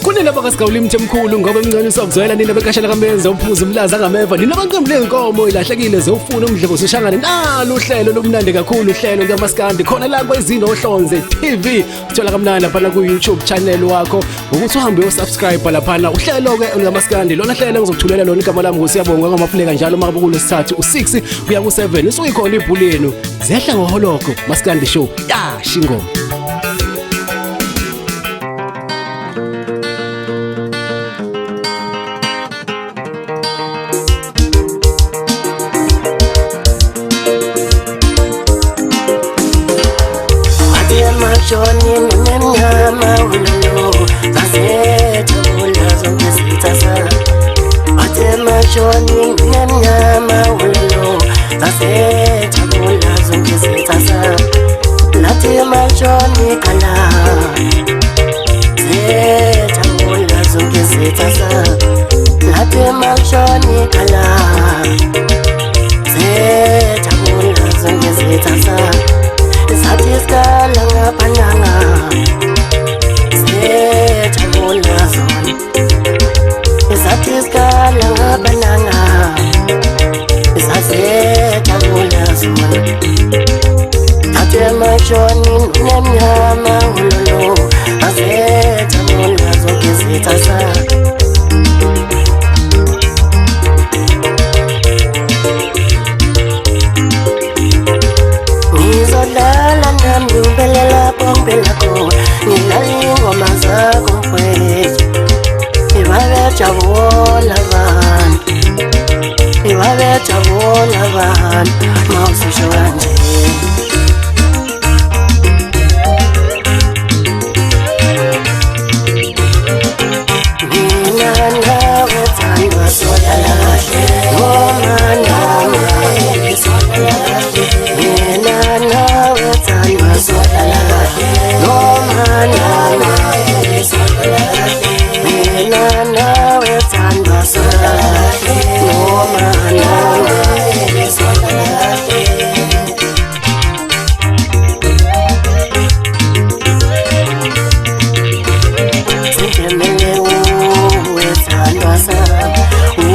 Kunina bakasigawula imthemkhulu ngoba emncane usokuzwela nina bekashela kamenza uphuza umlaza ngameva nina banqamule inkomo ilahlekile zofuna umdlebo soshangane nalo uhlelo lomnandi kakhulu uhlelo kaMaskandi khona la kwezino ohlonze TV uthola kamnandi lapha ku YouTube channel wakho ukuthi uhambe uyosubscribe lapha uhlelo ke kaMaskandi lona hlelo ngizokuthulela lona igama lami ngosiyabonga ngamafuleka njalo makabe kulesithathu u6 kuya ku7 usuke ikhona ibhuleni zehla ngoholoko Maskandi show shingoma Johnny Mnyama ulolo zasetha ulazo ngesitasa Atema Johnny Mnyama ulolo zasetha ulazo ngesitasa Latema Johnny kala zetha ulazo ngesitasa Latema Johnny kala zetha ulazo ngesitasa Satisfala ngapananga Sethamula zona Satisfala ngapananga Sethamula zona Atema Johnny Mnyama ulolo Sethamula zonke zitasa Ngibelela bombela ko ngilali ngoma zakho mfowethu Ibabejabula abantu mawusisho kanje Mina nawe thandwa sola lahle ngoma nawe sola lahle Mina nawe thandwa sola lahle ngoma nawe sola lahle Mina nawe thandwa sola lahle ngoma nawe sola lahle Sithemele uwe thandwa sami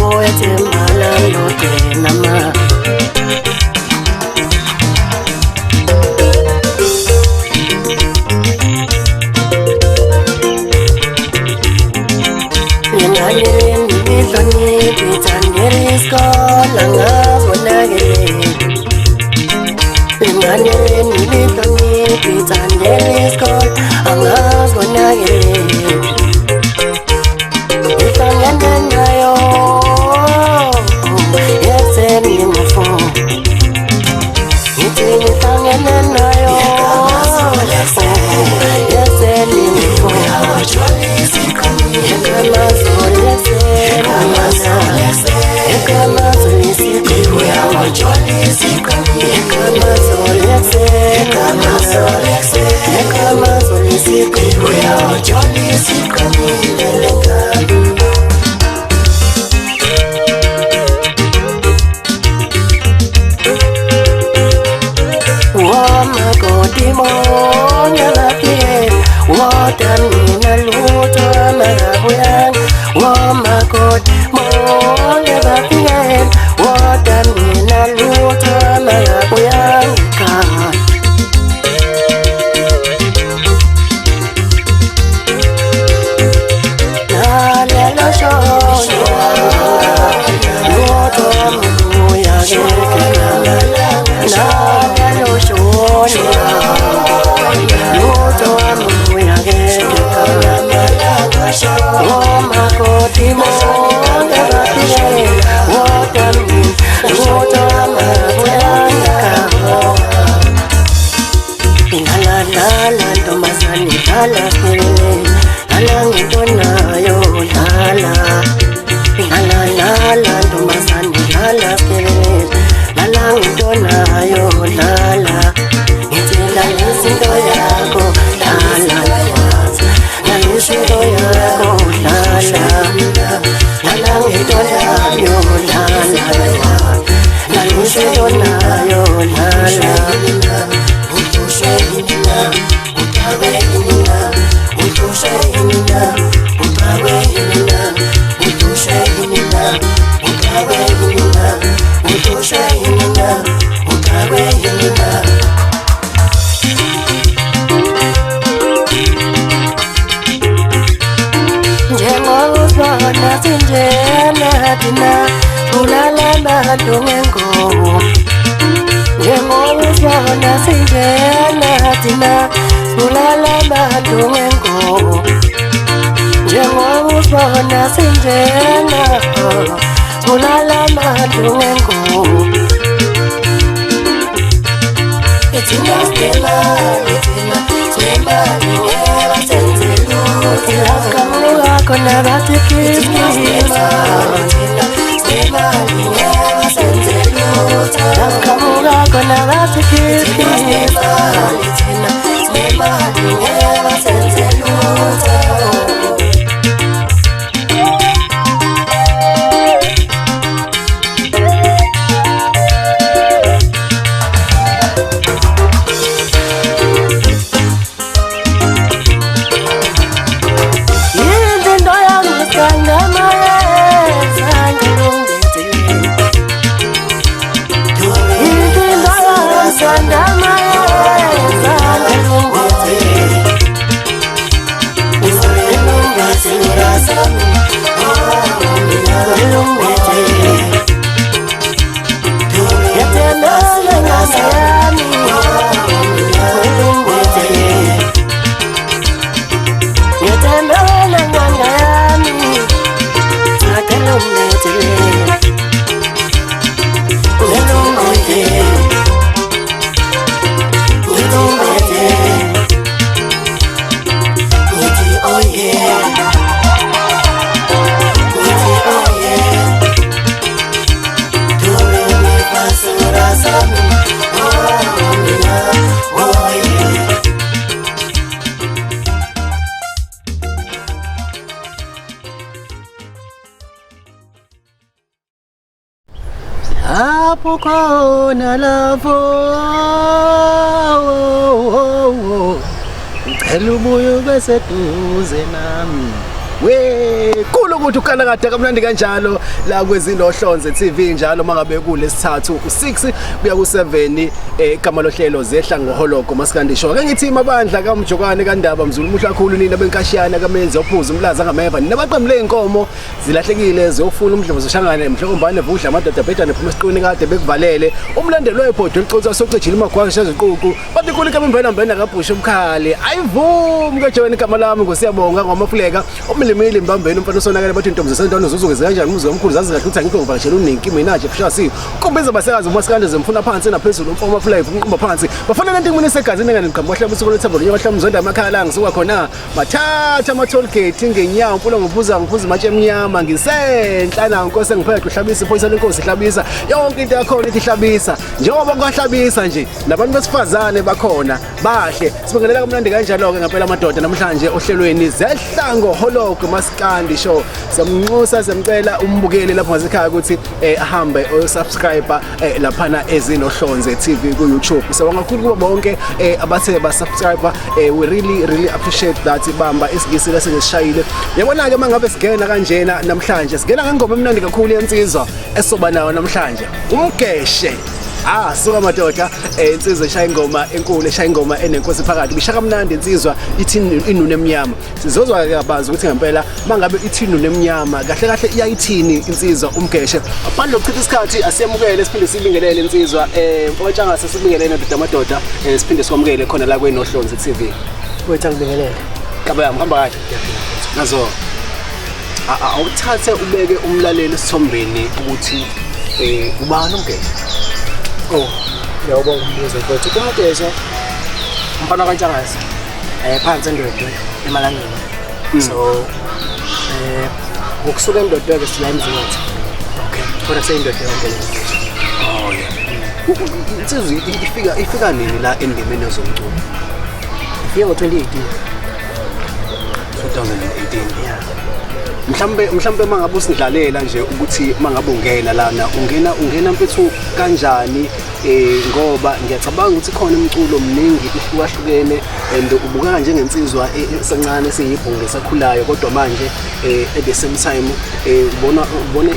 uwe thembala lode nama Yo ngengubo njengoba uzibona sinjena bulala amadu ngengubo ithina sinemali ngeke basenze lutho akamuka khona bathi kiss akamuka khona bathi kiss lapho khona lapho ngicela ubuye beseduze nami we kulo ukuthi ukhala kade kamnandi kanjalo la kwezinto ohlonze TV njalo mangabe kulesithathu u6 kuya ku7 igama lohlelo zehla ngoholoko masikandi show ke ngithi mabandla kaMjokwane kaNdaba Mzulu muhla kakhulu nina benkashiyana kamenzi ophuza umlaza ngameva nabaqembu lenkomo zilahlekile ziyofuna umdlovu zoshangane emhlokombane vudla amadoda bheda nephuma esiqweni kade bekuvalele umlandeli webhodo licotha socijile magwasha eziququ bathi kulika bembena kabhusha umkhali ayivumi kaJoweni igama lami ngosiyabonga ngomafuleka umilimili mbambeni umfana usonakala bathi intombi zasentwana zozugeze kanjani umuzi omkhulu zazi kahle ukuthi angikho ngivakashela uNinki Minaje Fushasi ukombiza basekazi umasikande zemfuna phansi naphezulu umfoma flive unqumba phansi bafanele into imini segazini ngane ngiqhamuka wahlaba usuku lethabo nje wahlaba umzonda emakhaya la ngisuka khona mathatha ama toll gate ngenyawo mfuna ngiphuza matshe emnyama ngisenhlana inkosi engiphethe uhlabisa iphoyisa lenkosi ihlabisa yonke into yakhona ithi ihlabisa njengoba kwahlabisa nje nabantu besifazane bakhona bahle sibingelela kamnandi kanjalo ke ngempela amadoda namhlanje ohlelweni zehlango holoko masikandi show siyamnxusa semcela umbukeli lapho ngasekhaya ukuthi ahambe subscriber laphana ezinohlonze TV ku YouTube sawonga kakhulu kubo bonke abathe ba subscriber we really appreciate that ibamba isigisi lesingishayile yabona ke mangabe sigena kanjena namhlanje sigena ngengoma emnandi kakhulu yensizwa esoba nayo namhlanje umgeshe suka madoda insizwa eshaya ingoma enkulu eshaya ingoma enenkosi phakathi bishaka mnandi insizwa ithi inune emnyama sizozwa ke kabanzi ukuthi ngempela mangabe ithi inune emnyama kahle kahle iyayithini insizwa umgeshe abandla ukuchitha isikhathi asiyamukele siphinde sibingelele insizwa mfowethu ngase sibingelele ndoda madoda siphinde sikwamukele khona la kwenohlonze TV wethu ngibingelele kaba yami hamba kahle nazo awuthathe ubeke umlaleli sithombeni ukuthi ubani umgeshe ngiyabonga umbuzo mfowethu kumgeshe umfana kaNtshangase phansi endodwe emalangeni so ukusuka endodwe sila emzini kodwa seyindoda yonke insizwa ifika nini la endimeni yezomculo ifika ngo-2018 yeah mhlambe mangabe usidlalela nje ukuthi mangabe ungena lana ungena mfethu kanjani ngoba ngiyacabanga ukuthi khona umculo omningi uhlukahlukene and ubukeka njengensizwa esencane esiyibhunge sakhulayo kodwa manje at the same time ubona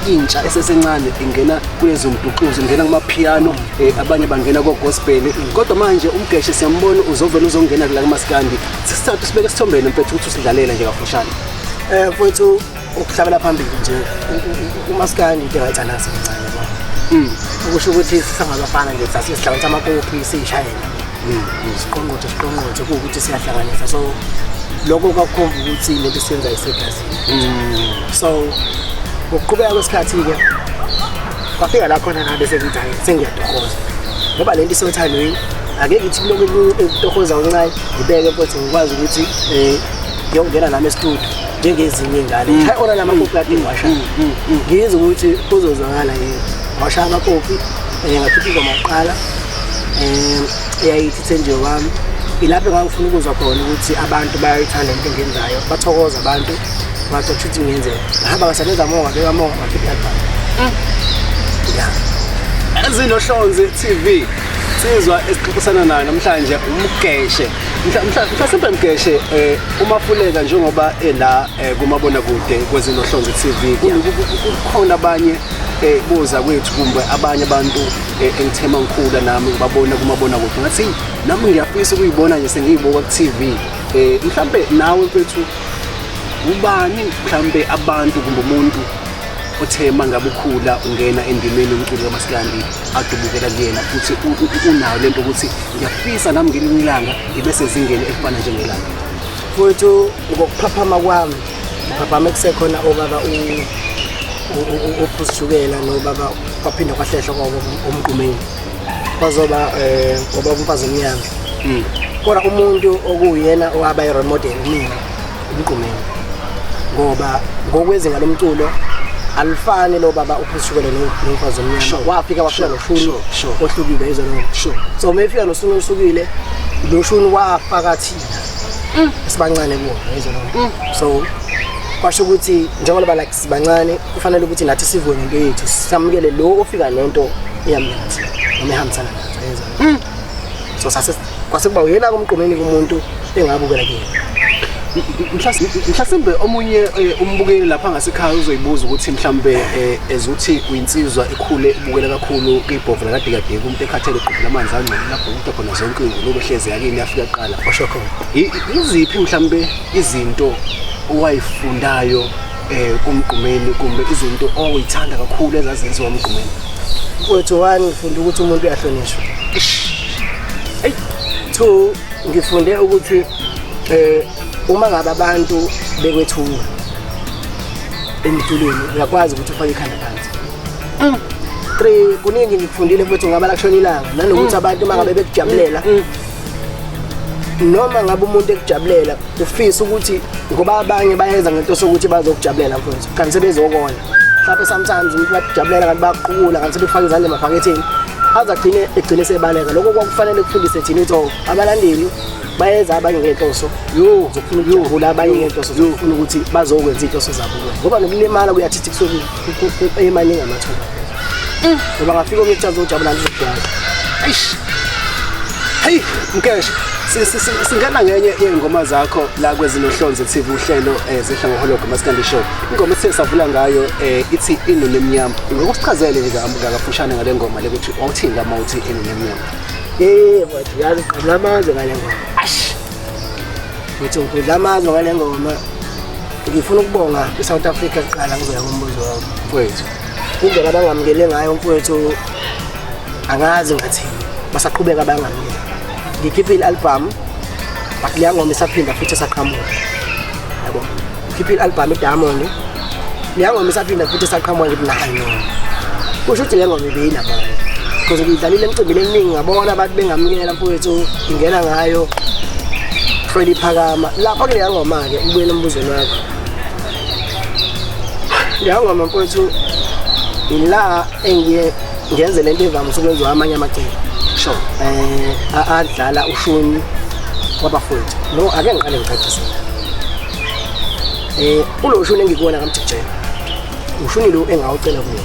intsha esesencane ingena kulezo mducuzo ingena kuma piano abanye bangena ko gospel kodwa manje umgeshe siyambona uzovela uzongena la kumasikandi sisithathu sibeke sithombeni mfethu ukuthi usidlalela nje kafushane mfowethu ukuhlabela phambili nje umasikandi into engayithanda sincane yabo ukusho ukuthi sisangabafana nje sasihlanganisa amakopi sishayela siqongqothe kuwukuthi siyahlanganisa so lokho kwakukhomba ukuthi lento siyenza isegazini so ukuqhubeka kwesikhathi-ke kwafika la khona ngabe sekuthi hayi sengiyadokoza ngoba lento isothandweni ake ngithi kulokhu ekutohoza uncane ngibeke futhi ngikwazi ukuthi ngiyongena nami estudio njengezinye ingane hayi ona namakopi kade ngiwasha ngizwe ukuthi kuzozwakala yini ngawasha amakopi ngakhipha ingoma yokuqala eyayithi Thenje wami ilapho engangifuna ukuzwa khona ukuthi abantu bayayithanda into engenzayo bathokoza abantu bathi ukuthi ngiyenzela ngahamba ngasebenza monga beka monga ngakhipha album Ezinohlonze TV sizwa esixoxisana nayo namhlanje umgeshe mhlawumbe mgeshe umafuleka njengoba la kumabona kude kwezinohlonze TV kukhona abanye boza kwethu kumbe abanye abantu engithema ngikhula nami ngibabona kumabona kude ngathi nami ngiyafisa ukuyibona nje sengiyibuka ku TV mhlawumbe nawe mfethu ubani mhlawumbe abantu kumbe umuntu uthema ngabe ukhula ungena endimeni umculo kaMaskandi adubukela kuyena futhi unayo lento ukuthi ngiyafisa nami ngelinye ilanga ngibe sezingeni elifana njengelanga futhi ngokuphaphama kwami ngaphaphama kusekhona obaba uphusishukela nobaba kwaphinda kwahlehla kwabo umqumeni bazoba ngoba umfazi omnyama kodwa umuntu okuyena owaba i-role model mina umqumeni ngoba ngokwezinga lomculo alifani lo baba uphusishukele nomfazi omnyama wafika wafika noshuni ohlukile izona so mefika nosuni ohlukile lo shuni wafaka thina sibancane kuona izona so kwasho ukuthi njengoba like sibancane kufanele ukuthi nathi sivuke ngento yethu samukele lo ofika nento eyamnyathi noma ehambisana nazo izona so sase kwase kuba uyena kumqumeni kumuntu engabukela kuyena mhlasimbe omunye umbukeli lapha ngasekhaya uzoyibuza ukuthi mhlambe ezuthi uyinsizwa ekhule ubukela kakhulu kwibhovu lakade umuntu ekhathele eqhubela amanzi angcono lapho umuntu khona zonke ingulube hleze yakini yafika kuqala osho khona iziphi mhlambe izinto owayifundayo kumqumeni kumbe izinto owayithanda kakhulu ezazenziwa umqumeni kwethu one ngifunda ukuthi umuntu uyahlonishwa 2 ngifunde ukuthi uma ngabe abantu bekwethuka emculweni uyakwazi ukuthi ufake ikhanda phansi 3 kuningi ngikufundile futhi ngaba la kushona ilanga nanokuthi abantu mangabe bekujabulela noma ngabe umuntu ekujabulela ufisa ukuthi ngoba abanye bayenza ngento sokuthi bazokujabulela mfowethu kanti sebezokona mhlawumbe sometimes umuntu bakujabulela kanti baqhula kanti sebefaka izandla emafaketheni aza egcine sebaleka lokho kwakufanele kufundise thina ukuthi abalandeli bayenza abanye ngenhloso zokufuna ukujabula abanye ngenhloso zokufuna ukuthi bazokwenza inhloso zabo ngoba nokulimala kuyathithi kusokuthi emaningi amathuba ngoba ngafika ukuthi azojabula ngizokwazi hey mkeshe singena ngenye ingoma zakho la kwezinohlonze TV uhlelo zehla ngoholo kaMaskandi show ingoma esesavula ngayo ithi inune emnyama ngokusichazele nje kafushane ngale ngoma le ukuthi awuthini lama uthi inune emnyama bathi yazi qabla amazwe ngale ngoma futhi ngidla amazwe ngale ngoma ngifuna ukubonga iSouth Africa kuqala ngizoya kumbuzo wakho mfowethu indlela abangamukele ngayo mfowethu angazi ngathini basaqhubeka bangamukele ngikhipha i-album but leya ngoma isaphinda futhi saqhamuka yabo ngikhipha i-album iDiamond leya ngoma isaphinda futhi saqhamuka ngithi nayo kusho ukuthi le ngoma ibeyinabanye because ngidlalile emcimbini eminingi ngabona abantu bengamukela mfowethu ingena ngayo Freddie Phakama lapho ke leya ngoma ke ubuyela embuzweni wakho leya ngoma mfowethu ila ngiyenze lento evamise ukwenziwa amanye amaciko sure adlala ushuni wabafowethu no ake ngiqale ngiqedise ulo ushuni engikubona kaMthijela ushuni lo engawucela kuye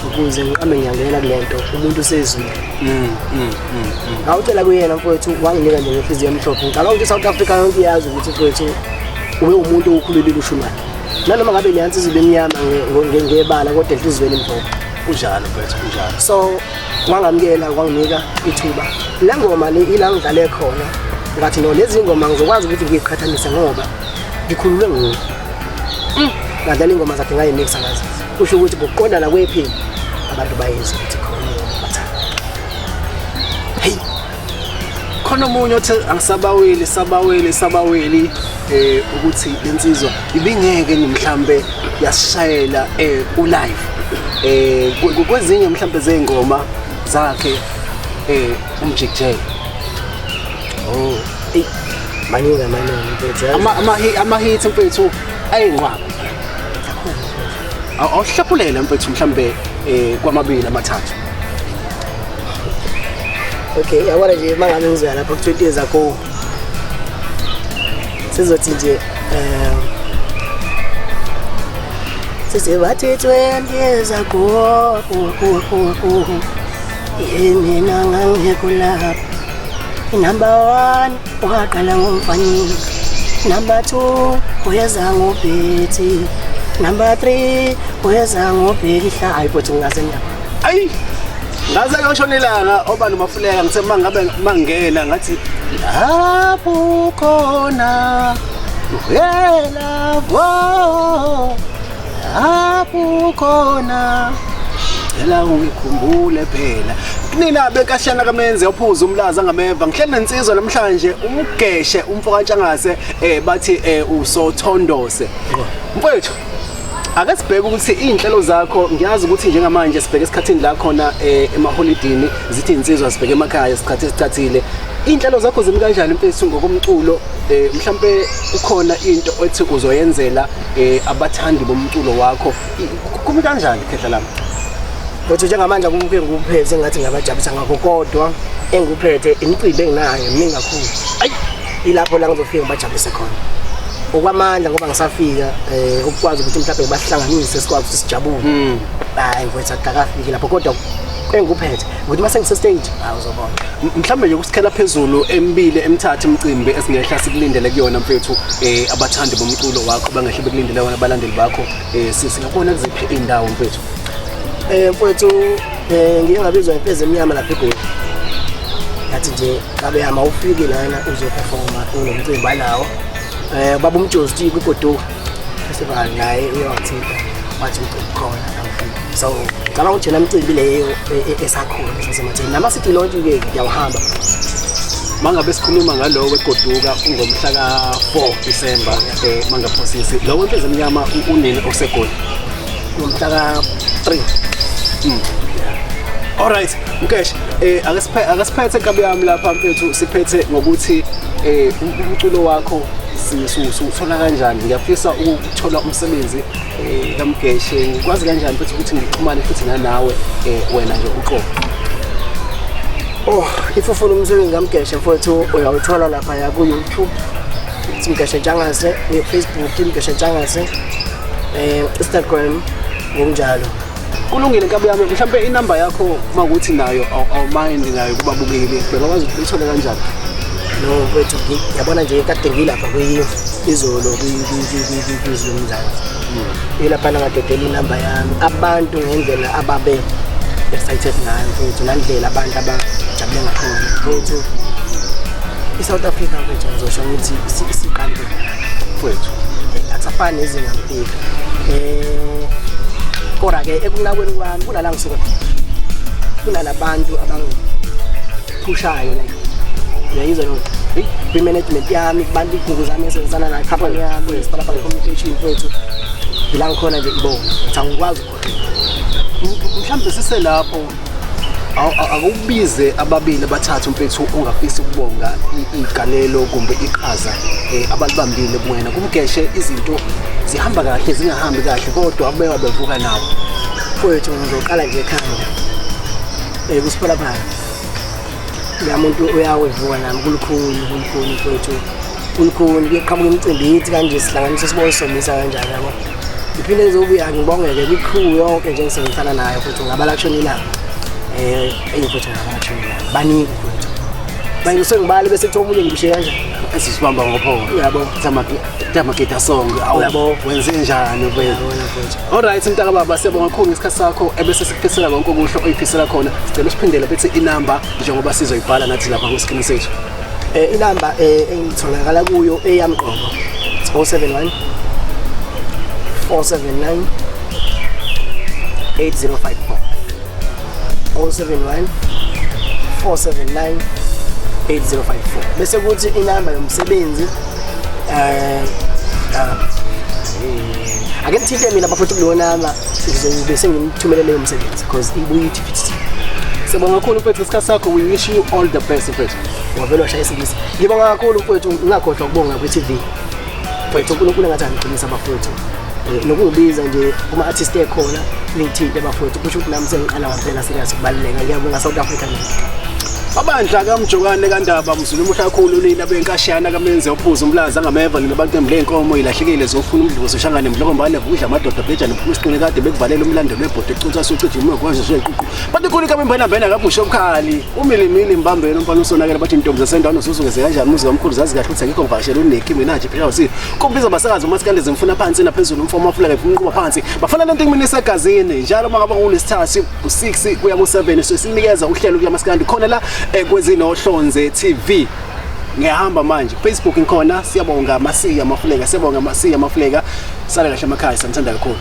ukuze ngiqame ngiyangena kulento umuntu sezwile ngawucela kuyena mfowethu wanginika nje ngenhliziyo emhlophe ngicabanga ukuthi South Africa yonke iyazi ukuthi mfowethu ube umuntu okhululile ushuni wakhe nanoma ngabe leyansi izibe emnyama ngebala kodwa enhlizweni emhlophe kunjalo mfowethu kunjalo so wangamukela wanginika ithuba le ngoma le ila ngidlale khona ngathi no lezi ngoma ngizokwazi ukuthi ngiyiqhathanise ngoba ngikhululwe nguwe ngadlala ingoma zakhe ngayimixa ngazo kusho ukuthi ngokuqondana kwephini abantu bayenza ukuthi khona bathanda hey khona omunye othi angisabaweli ukuthi lensizwa ibingeke mhlambe yasishayela ulive kwezinye mhlambe zeingoma zakhe umjikjela. Oh, maningi mfethu. Ama hits mfethu ayinqwaba. Awuhlapulela mfethu mhlambe kwamabili amathathu. Okay, yabona nje mangabe ngizwa lapha ku 20 years ago. Sizothi nje size bathi 20 years ago. Mina ngangekho lapha. Number 1 waqala ngomfanyeni. Number 2 uyeza ngoBethi. Number 3 uyeza ngoBhekihla ayiphothi ngasenya. Ayi ngaze ngashonelanga obani mafuleka ngithe mangabe mangena ngathi lapho khona uyela vo lapho khona ela ngikhumbule phela nina bekahlana kamenze ophuza umlaza ngameva ngihleli nensizwa namhlanje umgeshe umfokantshangase bathi usothondose mfethu ake sibheke ukuthi inhlelo zakho ngiyazi ukuthi njengamanje sibheke esikhathini la khona emaholidini zithi insizwa sibheke emakhaya isikhathi esithathile inhlelo zakho zimi kanjani mfethu ngokomculo mhlambe ukhona into ethi uzoyenzela abathandi bomculo wakho kumi kanjani khehla lami Kodwa njengamanje akukho ngikuphethe ngathi ngabajabulisa ngakho kodwa engikuphethe imicimbi enginayo mina kakhulu ayi ilapho la ngizofika ngibajabulise khona okwamandla ngoba ngisafika ukwazi ukuthi mhlawumbe basihlanganise sikwazi ukuthi sijabule hayi mfethu akakafiki lapho kodwa engikuphethe ukuthi mase ngise stage awuzobona mhlambe nje ukusikhela phezulu emibili emithathu imicimbi esingehla sikulindele kuyona mfethu abathandi bomculo wakho bangehle bekulindele wona abalandeli bakho singabona kuziphi indawo mfethu mfethu ngiye ngabizwa impeze emnyama lapha eGoli ngathi nje ngabe hamba ufike lana uzoperforma unomcimbi alawo baba umjozi ti kwiGodo festival naye uyawathinta wathi umcimbi khona angifika so ngicabanga ukuthi namcimbi leyo esakhona sasematheni nama city launch ke ngiyawahamba mangabe sikhuluma ngalowo weGoduka ungomhla ka 4 December mangaphosisi lo impeze emnyama unini oseGoli ngomhla ka 3 Alright Mkesh akasiphethe kabi yami lapha mfethu siphethe ngokuthi umculo wakho sithola kanjani ngiyafisa ukuthola umsebenzi kaMgeshe ngikwazi kanjani futhi ukuthi ngixhumane futhi nawe wena nje uqobo if ufuna umsebenzi kaMgeshe mfowethu uyawuthola lapha ya ku YouTube Mgeshe Ntshangase Facebook Mgeshe Ntshangase Instagram ngokunjalo kulungile kabi yami mhlambe inamba yakho makuthi nayo awumind nayo kuba bukeli bengakwazi ukuthola kanjani no mfethu yabona nje kade ngilapha izolo kwizilomzansi ilapha ngadedela inamba yami abantu ngendlela ababe excited ngayo mfethu nandlela abantu abajabule ngakhona mfethu iSouth Africa mfethu ngizosho ukuthi isiqande mfethu akusafani izinga mpilo kodwa ke ekunakweni kwami kunala ngisuka kunalabantu abangiphushayo like uyayizwa lo management yami kubantu igugu zami esenzana na company yami esiphala communication mfethu bila ngikhona nje ibona ngikwazi mhlambe siselapho akubize ababili abathathu mfethu ungafisi ukubonga igalelo kumbe iqhaza abalibambile kuwena kumgeshe izinto zihamba kahle zingahambi kahle kodwa abewa bevuka nawo mfethu ngizoqala nje ekhaya kusiphala phakathi la muntu uyawevuka nami kulukhuni mfethu kulukhuni kuyeqhamuka imicimbi yithi kanje sihlanganisa siboye somisa kanjani yabo iphinde ngizobuya ngibongeke kwicrew yonke nje ngisengifana nayo futhi ngabala kushonila eyimfethu ngabashonila baningi mfethu bayingise ngibale bese kuthiwa umunye ngibishiya kanjani esisibamba ngophoko yabo Tamageta song yabo wenze njani mfethu alright mntaka baba siyabonga kakhulu ngesikhathi sakho ebese sikufisela konke okuhle oyifisela khona sicela usiphindele bethi inamba njengoba sizoyibhala nathi lapha ku screen sethu inamba engitholakala kuyo eyamqobo 071 479 8054 071 479 bese kuthi inamba yomsebenzi ake ngithinte mina bafuthu kulo namba ngizobe sengimthumele leyo msebenzi because ibuye ithi fithi. Sibonga kakhulu mfethu isikhathi sakho. We wish you all the best mfethu. Wavela washaya isingisi. Ngibonga kakhulu mfethu ngakhohlwa ukubonga kwe-TV. Mfethu uNkulunkulu ngathi angiqinisa abafowethu. Nokungibiza nje kuma artist ekhona ngithinte abafowethu kusho ukuthi nami sengiqala ngaphela serious kubaluleka. Ngiyabonga South Africa nje. Abandla kaMjokane kaNdaba Mzulu kakhulu nina benkashana kamenze uphuzo umlaza ngameva nabantu emlenkomo ilahlekile zofuna umdliwo soshangane mdlokombane ukudla amadoda bheja nokusiqine kade bekuvalela umlando lwebhodo ecuthwa sokuthi umuntu kwazo sheququ bathi khona kamembana bena kabusho obukhali umilimili mbambeni umfana usonakela bathi intombi zasendawo ususuke kanjani umuzi kamkhulu zazi kahle ukuthi akekho ngivashela uNeki mina nje phela usi kumbiza abasakazi umasikande zimfuna phansi naphezulu umfomo afuleka ifuna ukuba phansi bafana lento ngimini esegazini njalo mangaba kulesithathu u6 kuya ku7 so sinikeza uhlelo kuyaMasikandi khona la kwezino Ohlonze TV. Ngiyahamba manje Facebook ngikhona. Siyabonga Masiya Mafuleka, siyabonga Masiya Mafuleka. Sala kahle emakhaya, sanithanda kakhulu.